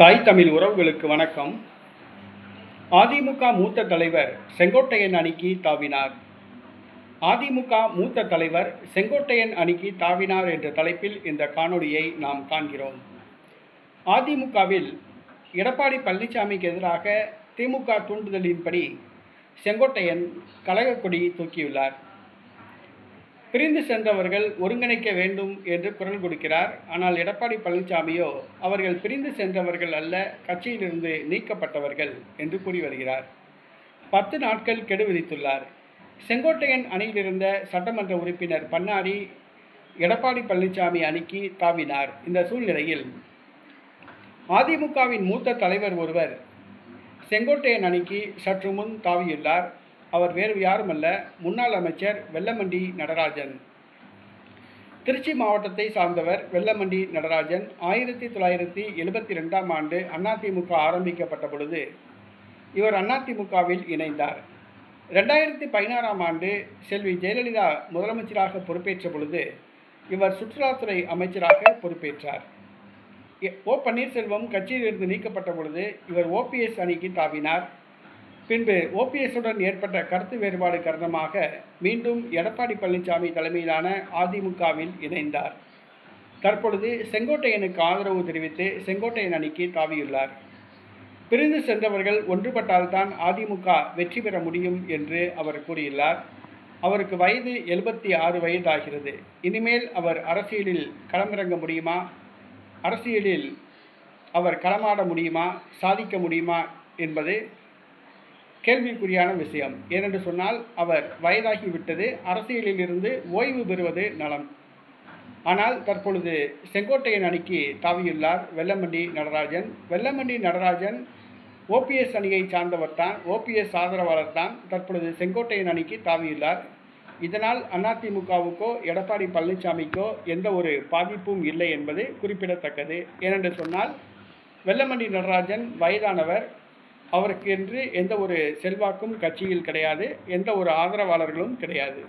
தாய் தமிழ் உறவுகளுக்கு வணக்கம். அதிமுக மூத்த தலைவர் செங்கோட்டையன் அணிக்கு தாவினார். அதிமுக மூத்த தலைவர் செங்கோட்டையன் அணிக்கு தாவினார் என்ற தலைப்பில் இந்த காணொளியை நாம் காண்கிறோம். அதிமுகவில் எடப்பாடி பழனிசாமிக்கு எதிராக திமுக தூண்டுதலின்படி செங்கோட்டையன் கழகக்கொடி தூக்கியுள்ளார். பிரிந்து சென்றவர்கள் ஒருங்கிணைக்க வேண்டும் என்று குரல் கொடுக்கிறார். ஆனால் எடப்பாடி பழனிசாமியோ அவர்கள் பிரிந்து சென்றவர்கள் அல்ல, கட்சியிலிருந்து நீக்கப்பட்டவர்கள் என்று கூறி வருகிறார். 10 நாட்கள் கெடு விதித்துள்ளார். செங்கோட்டையன் அணியிலிருந்த சட்டமன்ற உறுப்பினர் பண்ணாரி எடப்பாடி பழனிசாமி அணிக்கு தாவினார். இந்த சூழ்நிலையில் அதிமுகவின் மூத்த தலைவர் ஒருவர் செங்கோட்டையன் அணிக்கு சற்று முன் தாவியுள்ளார். அவர் வேறு யாருமல்ல, முன்னாள் அமைச்சர் வெல்லமண்டி நடராஜன். திருச்சி மாவட்டத்தை சார்ந்தவர் வெல்லமண்டி நடராஜன். 1972ஆம் ஆண்டு அதிமுக ஆரம்பிக்கப்பட்ட பொழுது இவர் அதிமுகவில் இணைந்தார். 2016ஆம் ஆண்டு செல்வி ஜெயலலிதா முதலமைச்சராக பொறுப்பேற்ற பொழுது இவர் சுற்றுலாத்துறை அமைச்சராக பொறுப்பேற்றார். ஓ பன்னீர்செல்வம் கட்சியிலிருந்து நீக்கப்பட்ட பொழுது இவர் ஓபிஎஸ் அணிக்கு தாவினார். பின்பு ஓபிஎஸ்ஸுடன் ஏற்பட்ட கருத்து வேறுபாடு காரணமாக மீண்டும் எடப்பாடி பழனிசாமி தலைமையிலான அதிமுகவில் இணைந்தார். தற்பொழுது செங்கோட்டையனுக்கு ஆதரவு தெரிவித்து செங்கோட்டையன் அணிக்கு தாவியுள்ளார். பிரிந்து சென்றவர்கள் ஒன்றுபட்டால்தான் அதிமுக வெற்றி பெற முடியும் என்று அவர் கூறியுள்ளார். அவருக்கு வயது 76 வயதாகிறது. இனிமேல் அவர் அரசியலில் களமிறங்க முடியுமா? அரசியலில் அவர் களமாட முடியுமா? சாதிக்க முடியுமா என்பது கேள்விக்குறியான விஷயம். ஏனென்று சொன்னால் அவர் வயதாகிவிட்டது. அரசியலில் இருந்து ஓய்வு பெறுவது நலம். ஆனால் தற்பொழுது செங்கோட்டையன் அணிக்கு தாவியுள்ளார் வெல்லமண்டி நடராஜன். வெல்லமண்டி நடராஜன் ஓபிஎஸ் அணியை சார்ந்தவர் தான், ஓபிஎஸ் ஆதரவாளர் தான். தற்பொழுது செங்கோட்டையன் அணிக்கு தாவியுள்ளார். இதனால் அதிமுகவுக்கோ எடப்பாடி பழனிசாமிக்கோ எந்த ஒரு பாதிப்பும் இல்லை என்பது குறிப்பிடத்தக்கது. ஏனென்று சொன்னால் வெல்லமண்டி நடராஜன் வயதானவர். அவருக்கு என்று எந்த ஒரு செல்வாக்கும் கட்சியில் கிடையாது, எந்த ஒரு ஆதரவாளர்களும் கிடையாது.